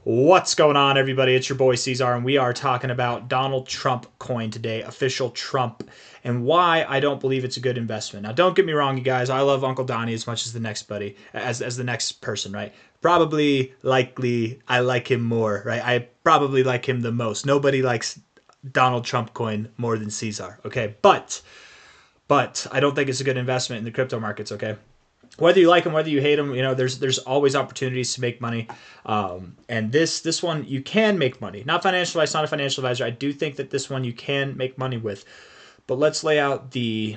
What's going on, everybody? It's your boy C-Zar, and we are talking about Donald Trump coin today, official Trump, and why I don't believe it's a good investment. Now, don't get me wrong, you guys. I love Uncle Donnie as much as the next buddy, as the next person, right? Probably, likely, I like him more, right? I probably like him the most. Nobody likes Donald Trump coin more than C-Zar, okay? But I don't think it's a good investment in the crypto markets, okay? Whether you like them, whether you hate them, there's always opportunities to make money. And this one you can make money. Not financial advice, not a financial advisor. I do think that this one you can make money with. But let's lay out the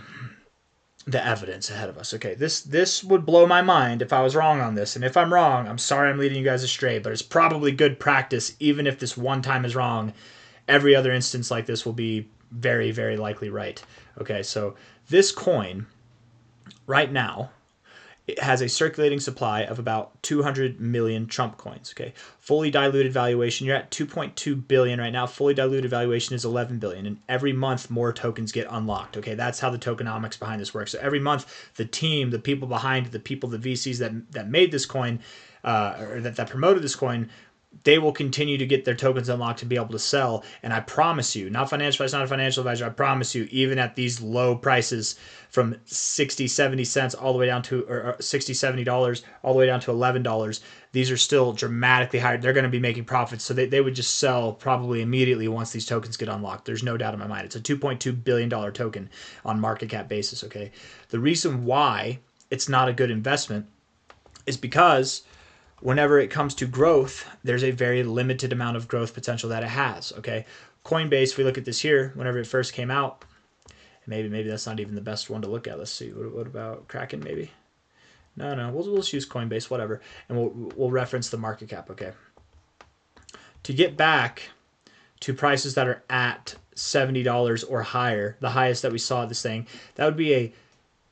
evidence ahead of us. Okay, this would blow my mind if I was wrong on this. And if I'm wrong, I'm sorry I'm leading you guys astray, but it's probably good practice. Even if this one time is wrong, every other instance like this will be very, very likely right. Okay, so this coin right now, it has a circulating supply of about 200 million Trump coins. Okay, fully diluted valuation, you're at 2.2 billion right now. Fully diluted valuation is 11 billion, and every month more tokens get unlocked. Okay, that's how the tokenomics behind this works. So every month, the team, the people behind the people, the VCs that made this coin, or that promoted this coin, they will continue to get their tokens unlocked to be able to sell. And I promise you, not financial advice, not a financial advisor, I promise you, even at these low prices from 60, 70 cents all the way down to, or 60, $70, all the way down to $11, these are still dramatically higher. They're going to be making profits. So they would just sell probably immediately once these tokens get unlocked. There's no doubt in my mind. It's a $2.2 billion token on market cap basis, okay? The reason why it's not a good investment is because whenever it comes to growth, there's a very limited amount of growth potential that it has, okay? Coinbase, if we look at this here, whenever it first came out, maybe that's not even the best one to look at. Let's see, what about Kraken maybe? No, we'll just use Coinbase, whatever, and we'll reference the market cap, okay? To get back to prices that are at $70 or higher, the highest that we saw this thing, that would be a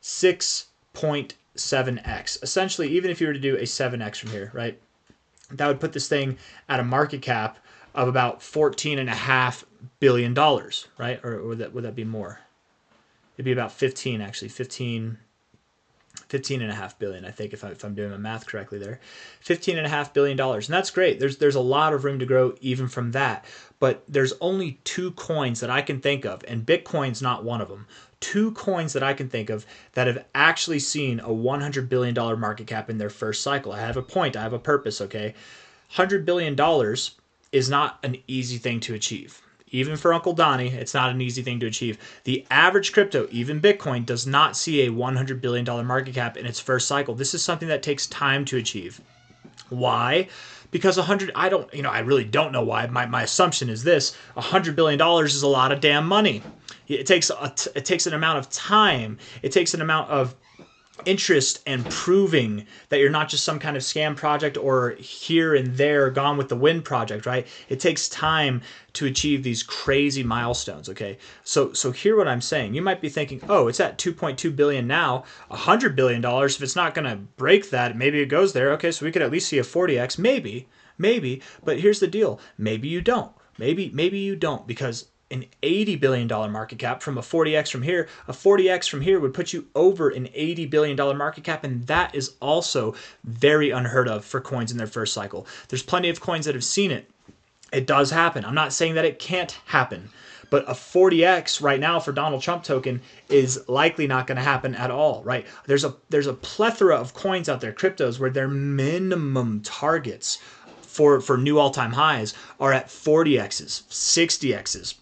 6.7x. Essentially, even if you were to do a 7x from here, right, that would put this thing at a market cap of about $14.5 billion, right? Or would that be more? It'd be about 15, actually, 15.5 billion, I think, if I'm doing my math correctly there. $15.5 billion, and that's great. There's a lot of room to grow even from that, but there's only two coins that I can think of, and Bitcoin's not one of them. Two coins that I can think of that have actually seen a $100 billion market cap in their first cycle. I have a point, I have a purpose, okay? $100 billion is not an easy thing to achieve. Even for Uncle Donnie, it's not an easy thing to achieve. The average crypto, even Bitcoin, does not see a $100 billion market cap in its first cycle. This is something that takes time to achieve. Why? Because I really don't know why. My assumption is this: $100 billion is a lot of damn money. It takes an amount of time. It takes an amount of interest and proving that you're not just some kind of scam project or here and there gone with the wind project, right? It takes time to achieve these crazy milestones, okay? So hear what I'm saying. You might be thinking, oh, it's at 2.2 billion now, $100 billion. If it's not going to break that, maybe it goes there. Okay, so we could at least see a 40x, maybe. But here's the deal: maybe you don't. Maybe you don't, because an $80 billion market cap from a 40x from here, a 40x from here would put you over an $80 billion market cap, and that is also very unheard of for coins in their first cycle. There's plenty of coins that have seen it. It does happen. I'm not saying that it can't happen, but a 40x right now for Donald Trump token is likely not going to happen at all, right? There's a plethora of coins out there, cryptos, where their minimum targets for new all-time highs are at 40x's, 60x's.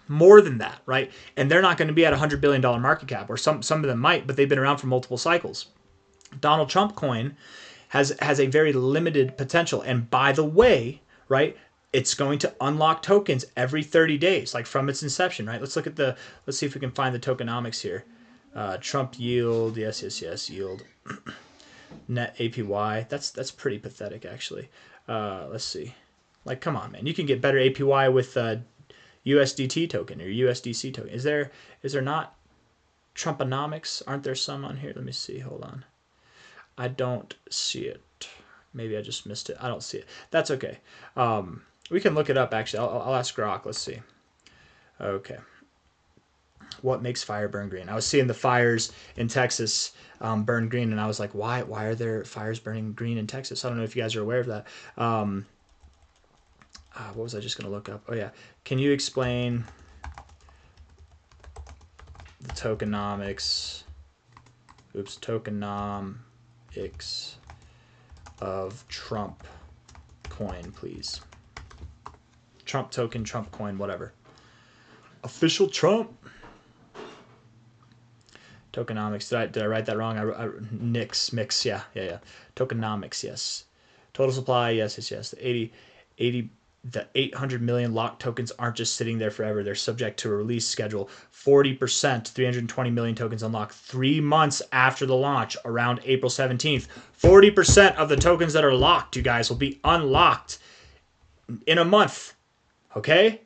More than that, right? And they're not going to be at a $100 billion market cap, or some of them might, but they've been around for multiple cycles. Donald Trump coin has a very limited potential. And by the way, right, it's going to unlock tokens every 30 days, like from its inception, right? Let's see if we can find the tokenomics here. Trump yield, yes, yield. Net APY, that's pretty pathetic, actually. Let's see. Like, come on, man. You can get better APY with USDT token or USDC token. Is there not Trumponomics? Aren't there some on here? Let me see. Hold on. I don't see it. Maybe I just missed it. I don't see it. That's okay. We can look it up, actually. I'll ask Grok. Let's see. Okay. What makes fire burn green? I was seeing the fires in Texas burn green, and I was like, why are there fires burning green in Texas? I don't know if you guys are aware of that. what was I just going to look up? Oh, yeah. Can you explain the tokenomics of Trump coin, please? Trump token, Trump coin, whatever. Official Trump. Tokenomics. Did I write that wrong? Mix. Yeah. Tokenomics, yes. Total supply, yes. The 800 million locked tokens aren't just sitting there forever. They're subject to a release schedule. 40%, 320 million tokens unlocked 3 months after the launch, around April 17th. 40% of the tokens that are locked, you guys, will be unlocked in a month. Okay?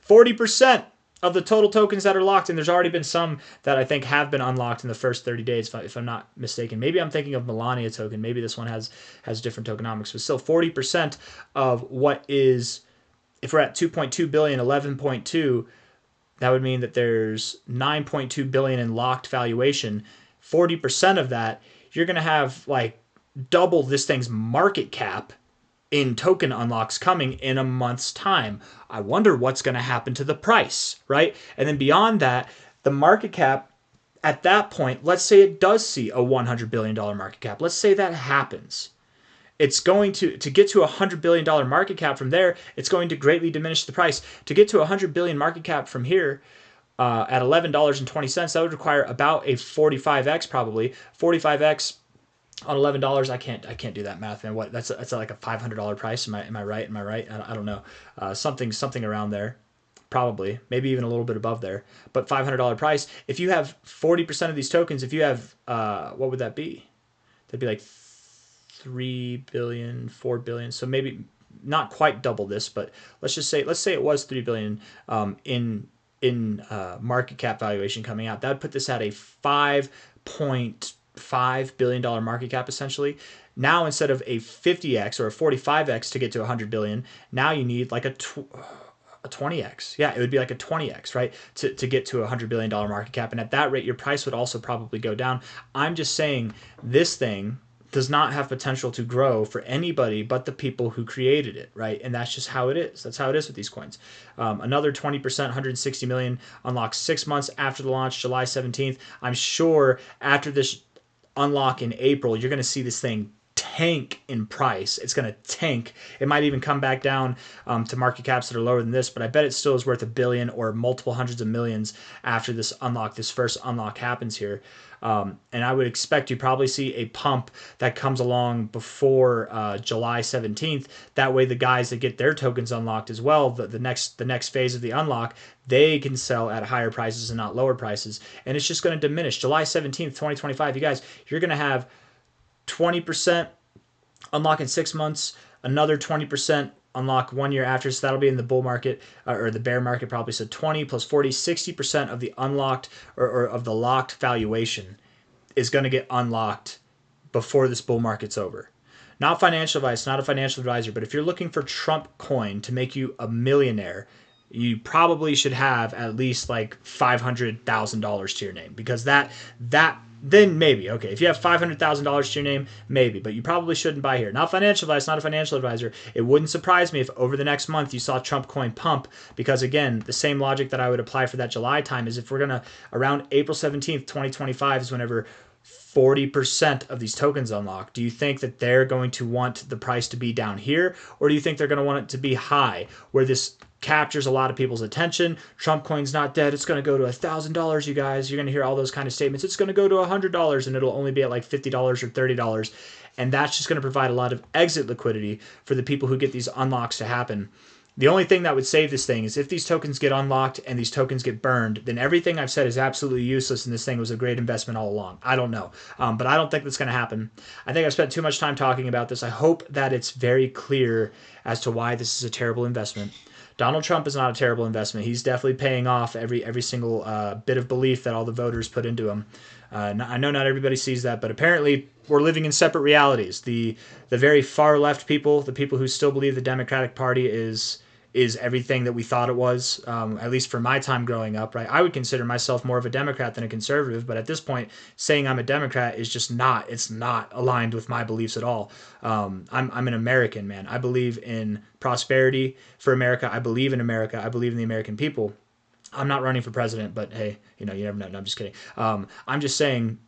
40% of the total tokens that are locked, and there's already been some that I think have been unlocked in the first 30 days, if I'm not mistaken. Maybe I'm thinking of Melania token. Maybe this one has different tokenomics, but still 40% of what is, if we're at 2.2 billion, 11.2, that would mean that there's 9.2 billion in locked valuation. 40% of that, you're going to have like double this thing's market cap in token unlocks coming in a month's time. I wonder what's going to happen to the price, right? And then beyond that, the market cap at that point, let's say it does see a $100 billion market cap. Let's say that happens. It's going to get to a $100 billion market cap from there, it's going to greatly diminish the price. To get to a $100 billion market cap from here, at $11.20, that would require about a 45x probably. 45x on $11, I can't do that math, man. What that's like a $500 price. Am I right? I don't know. Something around there, probably, maybe even a little bit above there. But $500 price. If you have 40% of these tokens, if you have what would that be? That'd be like 3 billion, 4 billion. So maybe not quite double this, but let's say it was 3 billion in market cap valuation coming out. That would put this at a $5.5 billion market cap essentially. Now instead of a 50x or a 45x to get to 100 billion, now you need like a 20x. Yeah, it would be like a 20x, right? To get to a $100 billion market cap. And at that rate, your price would also probably go down. I'm just saying this thing does not have potential to grow for anybody but the people who created it, right? And that's just how it is. That's how it is with these coins. Another 20%, 160 million unlocked 6 months after the launch, July 17th. I'm sure after this unlock in April, you're going to see this thing tank in price. It's going to tank. It might even come back down to market caps that are lower than this, but I bet it still is worth $1 billion or multiple hundreds of millions after this first unlock happens here. And I would expect you probably see a pump that comes along before July 17th. That way the guys that get their tokens unlocked as well, the next phase of the unlock, they can sell at higher prices and not lower prices. And it's just going to diminish. July 17th, 2025, you guys, you're going to have 20% unlock in 6 months, another 20% unlock 1 year after, so that'll be in the bull market or the bear market probably. So 20 plus 40, 60% of the unlocked or of the locked valuation is going to get unlocked before this bull market's over. Not financial advice, not a financial advisor, but if you're looking for Trump coin to make you a millionaire, you probably should have at least like $500,000 to your name, because that then maybe, okay, if you have $500,000 to your name, maybe, but you probably shouldn't buy here. Not financial advice, not a financial advisor. It wouldn't surprise me if over the next month you saw Trump coin pump, because again, the same logic that I would apply for that July time is if we're going to, around April 17th, 2025 is whenever 40% of these tokens unlock. Do you think that they're going to want the price to be down here, or do you think they're going to want it to be high, where this captures a lot of people's attention? Trump coin's not dead. It's going to go to $1,000, you guys. You're going to hear all those kind of statements. It's going to go to $100 and it'll only be at like $50 or $30. And that's just going to provide a lot of exit liquidity for the people who get these unlocks to happen. The only thing that would save this thing is if these tokens get unlocked and these tokens get burned, then everything I've said is absolutely useless and this thing was a great investment all along. I don't know. But I don't think that's going to happen. I think I've spent too much time talking about this. I hope that it's very clear as to why this is a terrible investment. Donald Trump is not a terrible investment. He's definitely paying off every single bit of belief that all the voters put into him. I know not everybody sees that, but apparently we're living in separate realities. The very far left people, the people who still believe the Democratic Party is is everything that we thought it was, at least for my time growing up, right? I would consider myself more of a Democrat than a conservative, but at this point, saying I'm a Democrat is just not, it's not aligned with my beliefs at all. I'm an American, man. I believe in prosperity for America. I believe in America. I believe in the American people. I'm not running for president, but hey, you never know. No, I'm just kidding. I'm just saying,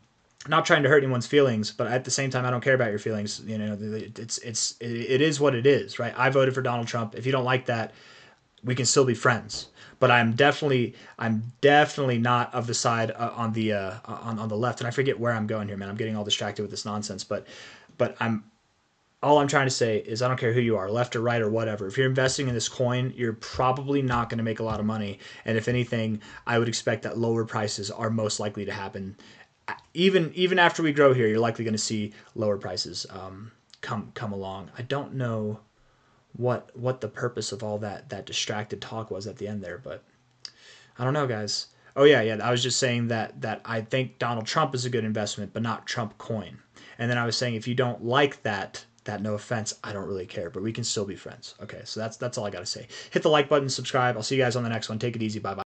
not trying to hurt anyone's feelings, but at the same time, I don't care about your feelings. It is what it is, right? I voted for Donald Trump. If you don't like that, we can still be friends. But I'm definitely not of the side on the left. And I forget where I'm going here, man. I'm getting all distracted with this nonsense. But all I'm trying to say is I don't care who you are, left or right or whatever. If you're investing in this coin, you're probably not going to make a lot of money. And if anything, I would expect that lower prices are most likely to happen. Even after we grow here, you're likely going to see lower prices come along. I don't know what the purpose of all that distracted talk was at the end there, but I don't know, guys. Oh yeah. I was just saying that I think Donald Trump is a good investment, but not Trump coin. And then I was saying if you don't like that, no offense, I don't really care, but we can still be friends. Okay, so that's all I got to say. Hit the like button, subscribe. I'll see you guys on the next one. Take it easy. Bye bye.